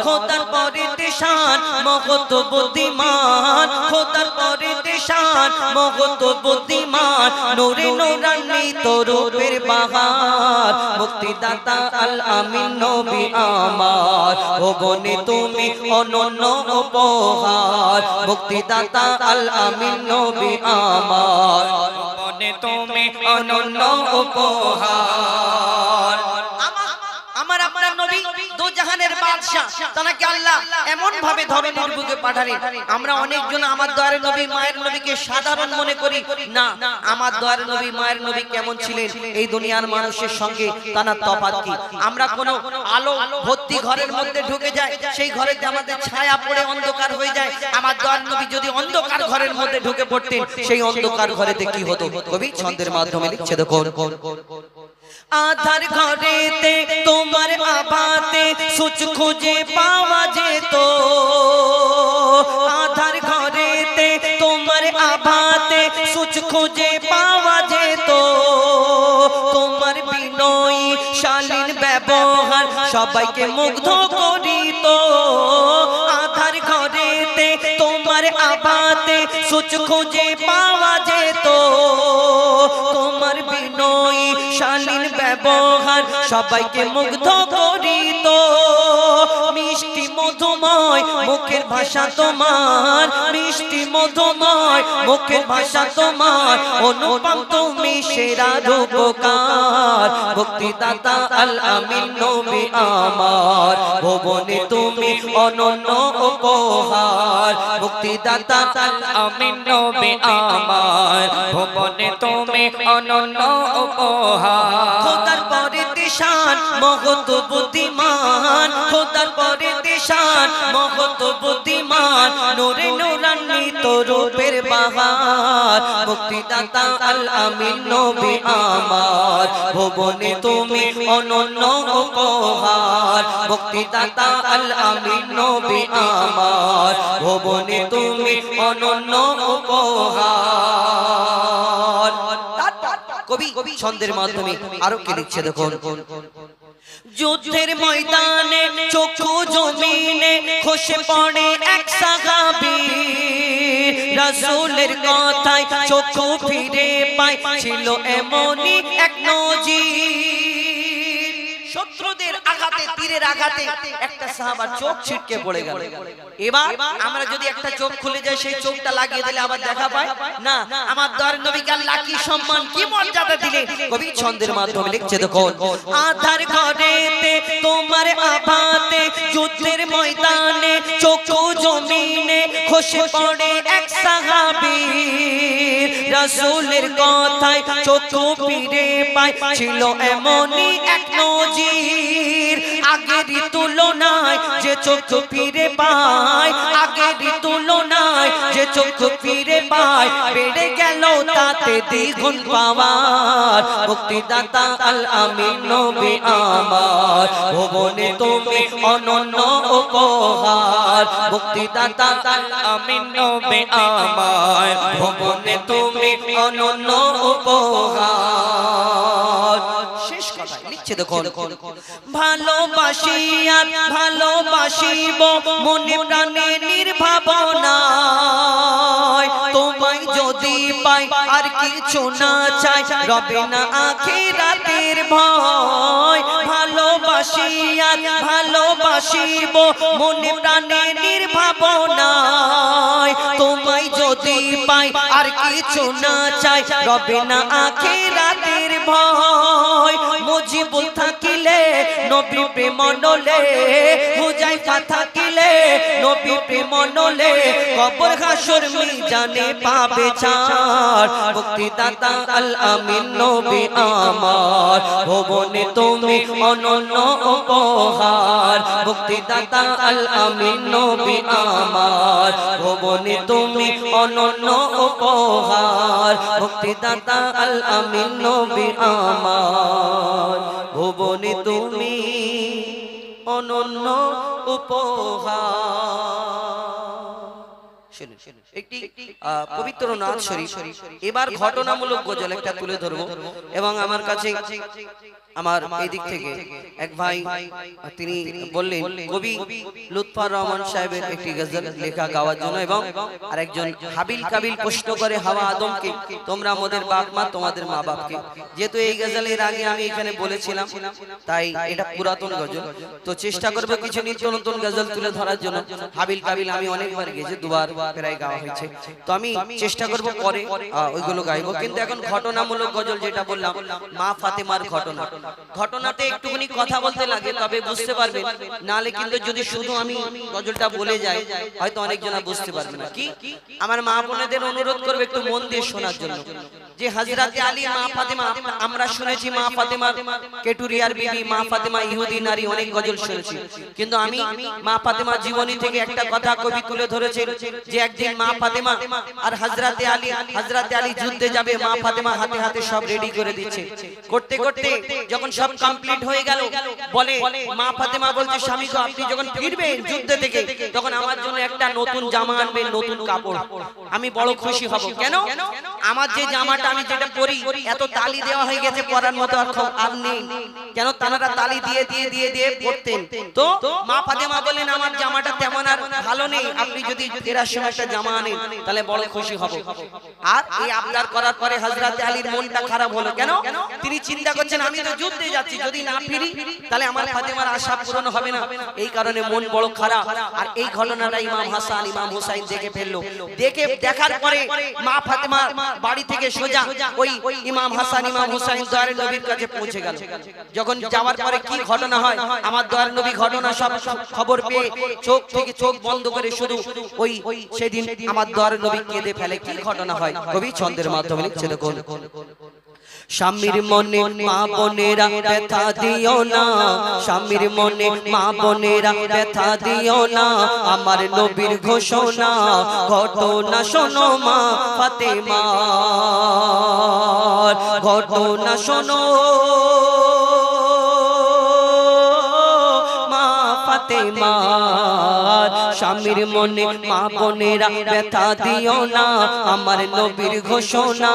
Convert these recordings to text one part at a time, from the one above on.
খোদার পরে দেশান মহত বুদ্ধিমান, খোদার পরে দেশান মহত বুদ্ধিমান, নূরে নূরান্বিত রূপের বাহার, মুক্তিদাতা আল আমিন নবী আমার, ভুবনে তুমি অনন্য উপহার, মুক্তিদাতা আল আমিন নবী আমার, ভুবনে তুমি অনন্য উপহার। আমার আপনার নবী দো জাহানের বাদশা, তাকে আল্লাহ এমন ভাবে ধরনের বুকে পাঠালেন। আমরা অনেকজন আমার দয়ার নবী মায়ের নবীকে সাধারণ মনে করি না। আমার দয়ার নবী মায়ের নবী কেমন ছিলেন এই দুনিয়ার মানুষের সঙ্গে তার তফাৎ কি? আমরা কোন আলো ভর্তি ঘরের মধ্যে ঢুকে যাই, সেই ঘরেতে আমাদের ছায়া পড়ে অন্ধকার হয়ে যায়। আমার দয়ার নবী যদি অন্ধকার ঘরের মধ্যে ঢুকে পড়তেন, সেই অন্ধকার ঘরেতে কি হতো? কবি ছন্দের মাধ্যমে লিখছে দেখুন, আধার ঘরেতে তোমার আভাতে সুচ খুঁজে পাওয়া যেত, আধার ঘরেতে তোমার আভাতে সুচ খুঁজে পাওয়া যেত, তোমার বিনয়ী শালীন ব্যবহার সবাইকে মুগ্ধ করিত, আধার ঘরেতে তোমার আভাতে সুচ খুঁজে পাওয়া যেত, তোমার বিনয়ী শালীন ব্যবহার সবাইকে মুগ্ধ করিত, মিষ্টি মধুময় মুখের ভাষা তোমার, মিষ্টি মধুময় মুখের ভাষা তোমার, অনুপম তুমি সেরা রূপকার, মুক্তিদাতা আল আমিন নবী আমার, ভুবনে তুমি অনন্য উপহার, মুক্তিদাতা আল আমিন নবী আমার, ভুবনে তুমি অনন্য উপহার, খোদার পরে দেশান মহত বুদ্ধিমান, খোদার পরে দেশান মহত বুদ্ধিমান, নূরে নূরান্বিত রূপের বাহার, মুক্তিদাতা আল আমিন নবী আমার, ভুবনে তুমি অনন্য উপহার, মুক্তিদাতা আল আমিন নবী আমার, ভুবনে তুমি অনন্য উপহার। কবি ছন্দের মাধ্যমে আরো কি লিখছে দেখুন, যুদ্ধের ময়দানে চক্ষু জমিনে খসে পড়ে এক সাহাবী, রাসূলের কথায় চক্ষু ফিরে পায়, ছিল এমনই এক নজির, শত্রুদের আঘাতে তীরের আঘাতে একটা সাহাবার চোখ ছিটকে পড়ে গেল। এবার আমরা যদি একটা চোখ খুলে যায়, সেই চোখটা লাগিয়ে দিলে আবার দেখা পায় না। আমার দয়ার নবীকে আল্লাহ কি সম্মান কি মর্যাদা দিলেন, কবি ছন্দের মাধ্যমে লিখছে দেখুন, আধার ঘরেতে তোমার আভাতে যুদ্ধের ময়দানে চক্ষু জমিনে খসে পড়ে এক সাহাবী, রাসূলের কথায় চক্ষু ফিরে পায়, ছিল এমনই এক নজির, আগের তুলনায় যে চক্ষু ফিরে পায়, আগের তুলনায় যে চক্ষু ফিরে পায়, বেড়ে গেল তাতে দ্বিগুণ পাওয়ার, মুক্তিদাতা আল আমিন নবী আমার, ভুবনে তুমি অনন্য উপহার, মুক্তিদাতা আল আমিন নবী আমার, ভুবনে তুমি অনন্য উপহার। শেষ কথা লিখছে দেখুন, ভালোবাসিয়া ভালোবাসিব মনে প্রাণে নির্ভাবনায়, তোমায় যদি পাই আর কিছু না চাই, রবে না আখিরাতের ভয়, ভালোবাসিয়া ভালোবাসিব মনে প্রাণে নির্ভাবনায়, তোমায় যদি পাই আর কিছু না চাই, রবে না আখিরাতের ভয়, মুজিবুল থাকিলে নবী প্রেম নলে, হুজাইফা থাকিলে নবী প্রেম নলে, কবর হাসর মিজানে পাবে ছাড়, মুক্তিদাতা আল আমিন নবী আমার, ভুবনে তুমি অনন্য উপহার, মুক্তিদাতা আল আমিন নবী আমার, ভুবনে তুমি অনন্য উপহার, মুক্তিদাতা আল আমিন নবী আমার, ভুবনে তুমি অনন্য উপহার। শুনুন। একটি পবিত্র নাথ শরীফ। এবার ঘটনামূলক গজল একটা তুলে ধরবো এবং আমার কাছে আমার এই দিক থেকে এক ভাই তিনি বললেন কবি লুৎফর রহমান সাহেবের একটি গজল লেখা গাওয়ার জন্য এবং আরেকজন হাবিল কাবিল প্রশ্ন করে হাওয়া আদমকে তোমরা আমাদের বাপ মা তোমাদের মা বাপকে। যেহেতু এই গজলের আগে আমি এখানে বলেছিলাম তাই এটা পুরাতন গজল, তো চেষ্টা করব কিছু নিত্য নতুন গজল তুলে ধরার জন্য। হাবিল কাবিল আমি অনেকবার গেছি, দুবার প্রায় গাওয়া হয়েছে, তো আমি চেষ্টা করব পরে ওইগুলো গাইবো। কিন্তু এখন ঘটনামূলক গজল যেটা বললাম মা ফাতেমার ঘটনা, ঘটনাতে একটুখানি কথা বলতে লাগে তবে বুঝতে পারবেন, নালে কিন্তু যদি শুধু আমি গজলটা বলে যাই হয়তো অনেকজনা বুঝতে পারবে না। কি আমার মা বোনেদের অনুরোধ করবে একটু মন দিয়ে শোনার জন্য যে হযরতে আলী মা ফাতেমা, আমরা শুনেছি মা ফাতেমা কেটুরিয়ার বিবি, মা ফাতেমা ইহুদি নারী, অনেক গজল শুনেছি, কিন্তু আমি মা ফাতেমা জীবনী থেকে একটা কথা কবি তুলে ধরেছে যে একদিন মা ফাতেমা আর হযরতে আলী যুদ্ধে যাবে, মা ফাতেমা হাতে হাতে সব রেডি করে দিচ্ছে। করতে করতে যখন সব কমপ্লিট হয়ে গেল বলে মা ফাতেমা বলছে স্বামী গো আপনি যখন ফিরবেন যুদ্ধ থেকে তখন আমার জন্য একটা নতুন জামা আনবেন, নতুন কাপড়, আমি বড় খুশি হব। কেন আমার যে জামাটা আমি যেটা পরি এত তালি দেওয়া হয়ে গেছে পরার মতো আর নেই, কেন তারা তালি দিয়ে দিয়ে দিয়ে দিয়ে পড়তেন। তো মা ফাতেমা বলেন আমার জামাটা তেমন আর ভালো নেই, আপনি যদি ফেরার সময় একটা জামা আনেন তাহলে বড় খুশি হব। আর এই আবদার করার পরে হযরতে আলীর মনটা খারাপ হলো, কেন তিনি চিন্তা করছেন আমি তো যুদ্ধে যাচ্ছি, যদি না ফিরি তাহলে আমার ফাতেমার আশা পূরণ হবে না, এই কারণে মন বড় খারাপ। আর এই ঘটনাটা ইমাম হাসান ইমাম হুসাইন দেখে ফেললো, দেখার পরে মা ফাতেমা বাড়ি থেকে সোজা ওই ইমাম হাসান ইমাম হুসাইন দয়ার নবীর কাছে পৌঁছে গেল। যখন যাওয়ার পরে কি ঘটনা হয় আমার দয়ার নবী ঘটনা সব খবর পেয়ে চোখ থেকে চোখ বন্ধ করে শুধু ওই সেদিন আমার দয়ার নবী কেঁদে ফেলে। কি ঘটনা হয় কবি ছন্দের মাধ্যমে লিখছে দেখুন। স্বামীর মনে মা বোনেরা ব্যথা দিও না, স্বামীর মনে মা বোনেরা ব্যথা দিও না, আমার নবীর ঘোষণা ঘটনা শোনো মা ফাতেমার, ঘটনা শোনো মা ফাতেমার। স্বামীর মনে মা বোনেরা ব্যথা দিও না, আমার নবীর ঘোষণা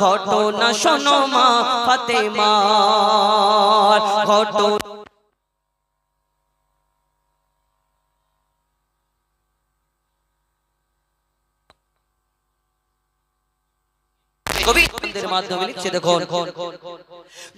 ঘটনা শোনো মা ফাতেমার, ঘটনা কবিদের মাধ্যমে লিখছে দেখুন।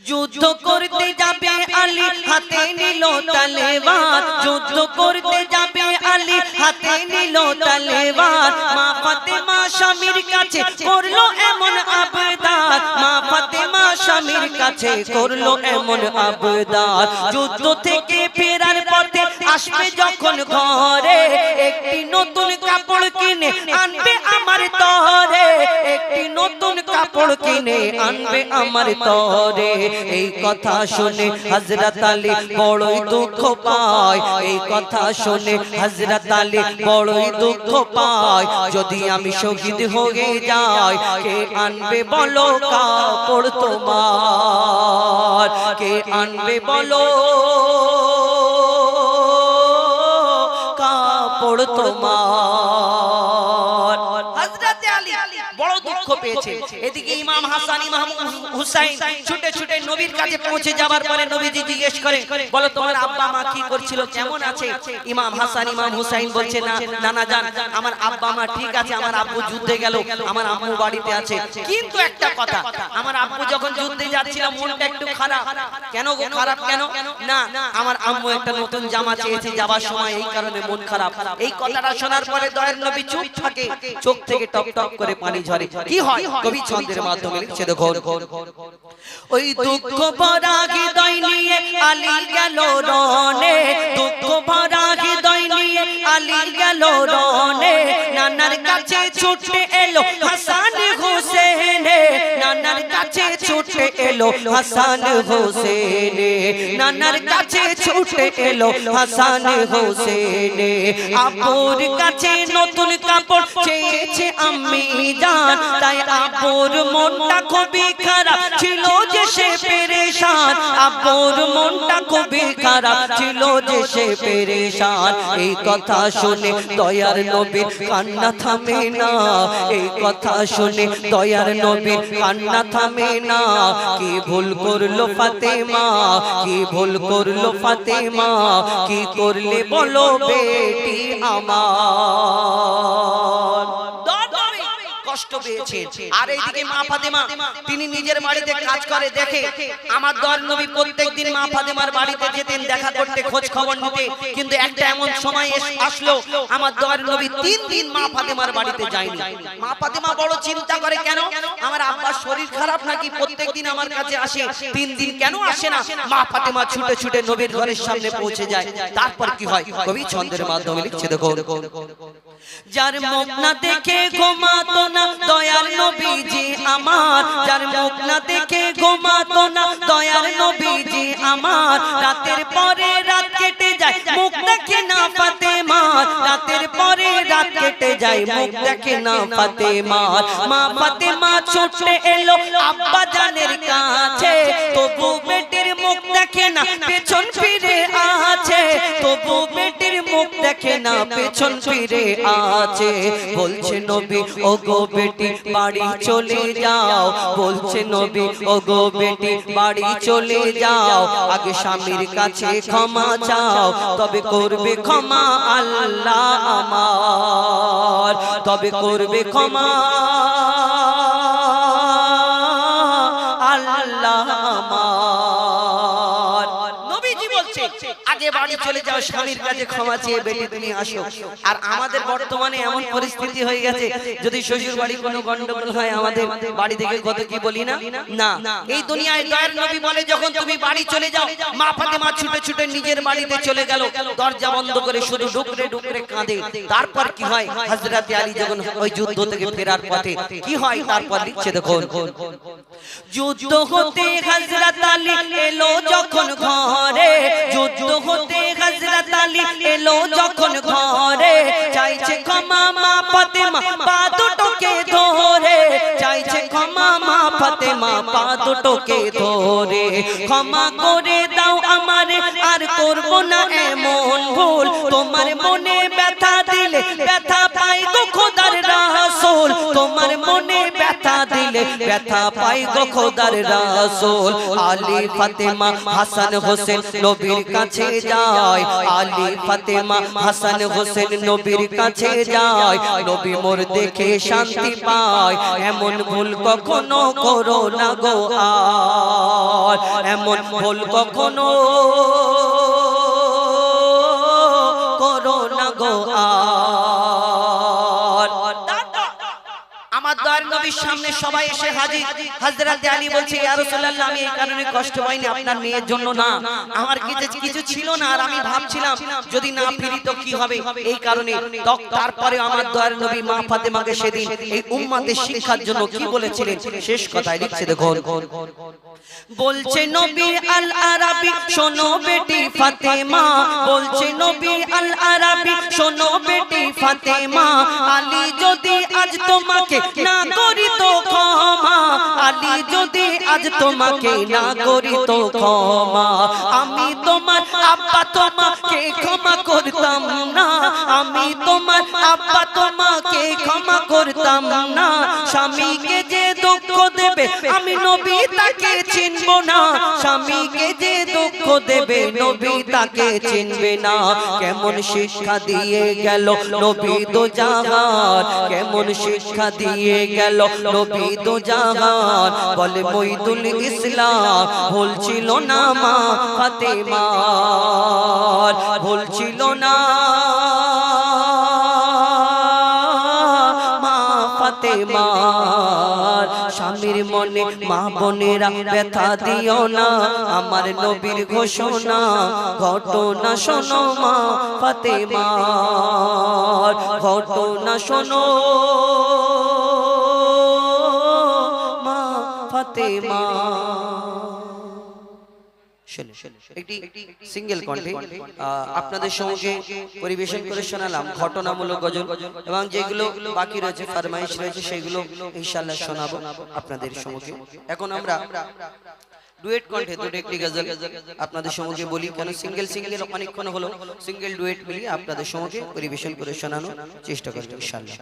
যুদ্ধ করতে যাবে আলী হাতে নিল তলোয়ার, যুদ্ধ করতে যাবে আলী হাতে নিল তলোয়ার, মা ফাতেমা স্বামীর কাছে করলো এমন আবদার, মা ফাতেমা স্বামীর কাছে করলো এমন আবদার। যুদ্ধ থেকে ফেরার পথে আসবে যখন ঘরে, একটি নতুন কাপড় কিনে আনবে আমার তরে, একটি নতুন কাপড় কিনে আনবে আমার তরে। এই কথা শুনে হযরত আলী বড়ই দুঃখ পায়, এই কথা শুনে হযরত আলী বড়ই দুঃখ পায়, যদি আমি শহীদ হয়ে যাই কে আনবে বলো কাপড় তোমার, কে আনবে বলো কাপড় তোমার। হযরত আলী বড় দুঃখ পেয়েছে। এদিকে ইমাম হাসান ইমাম হুসাইন ছুটে ছুটে নবীর কাছে পৌঁছে যাবার পরে নবীজি জিজ্ঞেস করে বলো তোমার আব্বা মা কি করছিল, কেমন আছে? ইমাম হাসান ইমাম হুসাইন বলছে না নানা জান আমার আব্বা মা ঠিক আছে, আমার আব্বু যুদ্ধে গেল, আমার আম্মু বাড়িতে আছে, কিন্তু একটা কথা আমার আব্বু যখন যুদ্ধে যাচ্ছিল মনটা একটু খারাপ। কেন গো খারাপ কেন? না আমার আম্মু একটা নতুন জামা চেয়েছে যাবার সময়, এই কারণে মন খারাপ। এই কথাটা শোনার পরে দয়ার নবী চুপ থাকে, চোখ থেকে টপ টপ করে পানি ঝরে। কি হয় কবি ছন্দের মাধ্যমে লিখছে দেখুন। ওই দুঃখ ভরা হৃদয় নিয়ে আলী গেল রনে, দুঃখ ভরা হৃদয় নিয়ে আলী গেল রনে, নানার কাছে ছুটে এলো হাসান হোসেন, নানার কাছে ছুটে এলো হাসান হোসেন, নানার কাছে ছুটে এলো হাসান হোসেন। আব্বুর কাছে নতুন কাপড় চেয়েছে আম্মি জান, তাই আব্বুর মনটা খুবই খারাপ ছিল যে সে পেরেশান। আব্বুর মনটা খুবই খারাপ ছিল যে সে পেরেশান। এই কথা শুনে দয়ার নবীর কান্না থামে না, এই কথা শুনে দয়ার নবীর কান্না থামে না। কি ভুল করলো ফাতেমা, কি ভুল করলো ফাতেমা, কি করলে বলো বেটি আমার। কষ্ট পেয়েছে। আর এইদিকে মা ফাতেমা তিনি নিজের বাড়িতে কাজ করে দেখে আমার দয়ার নবী প্রত্যেকদিন মা ফাতেমার বাড়িতে যেতেন দেখা করতে, খোঁজ খবর নিতে। কিন্তু একটা এমন সময় আসলো আমার দয়ার নবী 3 দিন মা ফাতেমার বাড়িতে যায়নি। মা ফাতেমা বড় চিন্তা করে, কেন আমার আব্বার শরীর খারাপ নাকি প্রত্যেকদিন আমার কাছে আসে, 3 দিন কেন আসে না? মা ফাতেমা ছুটে ছুটে নবীর ঘরের সামনে পৌঁছে যায়। তারপর কি হয় কবি ছন্দের মাধ্যমে লিখছে, দেখো। যার মুখ না দেখে ঘুমাতো না দয়ার নবীজি আমার, যার মুখ না দেখে ঘুমাতো না দয়ার নবীজি আমার। রাতের পরে রাত কেটে যায় মুখ দেখে না ফাতেমা, রাতের পরে রাত কেটে যায় মুখ দেখে না ফাতেমা। মা ফাতেমা ছুটে এলো আব্বা জানের কাছে, তবু বেটির মুখ দেখে না পেছন ফিরে আছে, তবু বেটির মুখ দেখে না পেছন ফিরে আছে। বলছে নবী ও গো বেটি বাড়ি চলে যাও, বলছে নবী ও গো বেটি বাড়ি চলে যাও। আগে স্বামীর কাছে ক্ষমা চাও, তবে করবে ক্ষমা আল্লাহ আমার, তবে করবে ক্ষমা আল্লাহ আমার। নবীজি বলছে আগে বাড়ি চলে যাও, স্বামীর কাছে ক্ষমা চেয়ে বেটি তুমি আসো। আর আমাদের বর্তমানে এমন পরিস্থিতি হয়ে গেছে, যদি শ্বশুর বাড়ি কোনো গন্ডগোল হয় আমাদের বাড়ি থেকে কত কি বলি না। না, এই দুনিয়ায় দয়ার নবী বলে যখন তুমি বাড়ি চলে যাও, মা ফাতেমা ছুটে ছুটে নিজের বাড়িতে চলে গেল, দরজা বন্ধ করে শুধু ডুকরে ডুকরে কাঁদে। তারপর কি হয়, হযরত আলী যখন ওই যুদ্ধ থেকে ফেরার পথে কি হয় তারপর লিখছে, দেখো। যুদ্ধ হতে হযরত আলী এলো যখন ঘরে, যুদ্ধ হতে হযরত আলী এলো যখন ঘরে। চাইছে ক্ষমা মা ফাতেমা পা দুটোকে ধরে, চাইছে ক্ষমা মা ফাতেমা পা দুটোকে ধরে। ক্ষমা করে দাও আমারে আর করব না এমন ভুল, তোমার মনে ব্যথা দিলে ব্যথা পাই গো খোদার রাসূল, তোমার মনে ব্যথা দিলে ব্যথা পাই গো খোদার রাসূল। আলী ফাতেমা হাসান হোসেন নবীর কাছে যায়, আলী ফাতেমা হাসান হোসেন নবীর কাছে যায়। নবী মোর দেখে শান্তি পায়, এমন ভুল কখনো করো না গো আর, এমন ভুল কখনো করো না গো আর। আমার দয়ার নবীর সামনে সবাই এসে হাজির। হযরত আলী বলছে, ইয়া রাসূলুল্লাহ আমি এই কারণে কষ্ট পাইনি আপনার মেয়ের জন্য না, আমার কিছু ছিল না, আর আমি ভাবছিলাম যদি না ফিরি তো কি হবে, এই কারণে। তারপরে আমার দয়ার নবী মা ফাতেমাকে সেদিন এই উম্মতের শিক্ষার জন্য কি বলেছিলেন শেষ কথায় লিখছে, দেখুন। বলছে নবী আল আরাবী শোনো বেটি ফাতেমা, বলছে নবী আল আরাবী শোনো বেটি ফাতেমা। আলী যদি আজ তোমাকে না করি তো ক্ষমা, আলী যদি আজ তোমাকে না করি তো ক্ষমা। আমি তোমার আব্বা তোমাকে ক্ষমা করতাম না, আমি তোমার আব্বা তোমাকে ক্ষমা করতাম না। স্বামীকে যে দুঃখ দেবে আমি নবী তাকে চিনব না, স্বামীকে যে দুঃখ দেবে নবী তাকে চিনবে না। কেমন শিক্ষা দিয়ে গেল নবী দো জাহান, কেমন শিক্ষা দিয়ে গেল নবী দো জাহান। বলে মঈদুল ইসলাম ভুল ছিল না মা ফাতেমার, ভুল ছিল না মা ফাতেমার। স্বামীর মনে মা বোনেরা ব্যথা দিও না, আমার নবীর ঘোষণা ঘটনা শোনো মা ফাতেমার, ঘটনা শোনো মা ফাতেমা। ফাতেমা। একটি সিঙ্গেল কণ্ঠে আপনাদের সঙ্গে পরিবেশন করে শোনালাম ঘটনামূলক গজল, এবং যেগুলো বাকি রয়েছে ফরমাইশ রয়েছে সেগুলো ইনশাআল্লাহ শোনাবো আপনাদের সঙ্গে। এখন আমরা ডুয়েট কণ্ঠে দুটো একটি গজল আপনাদের সঙ্গে বলি, কেন সিঙ্গেল সিঙ্গেল অনেকক্ষণ হলো, সিঙ্গেল ডুয়েট মিলিয়ে আপনাদের সঙ্গে পরিবেশন করে শোনানোর চেষ্টা করব ইনশাআল্লাহ।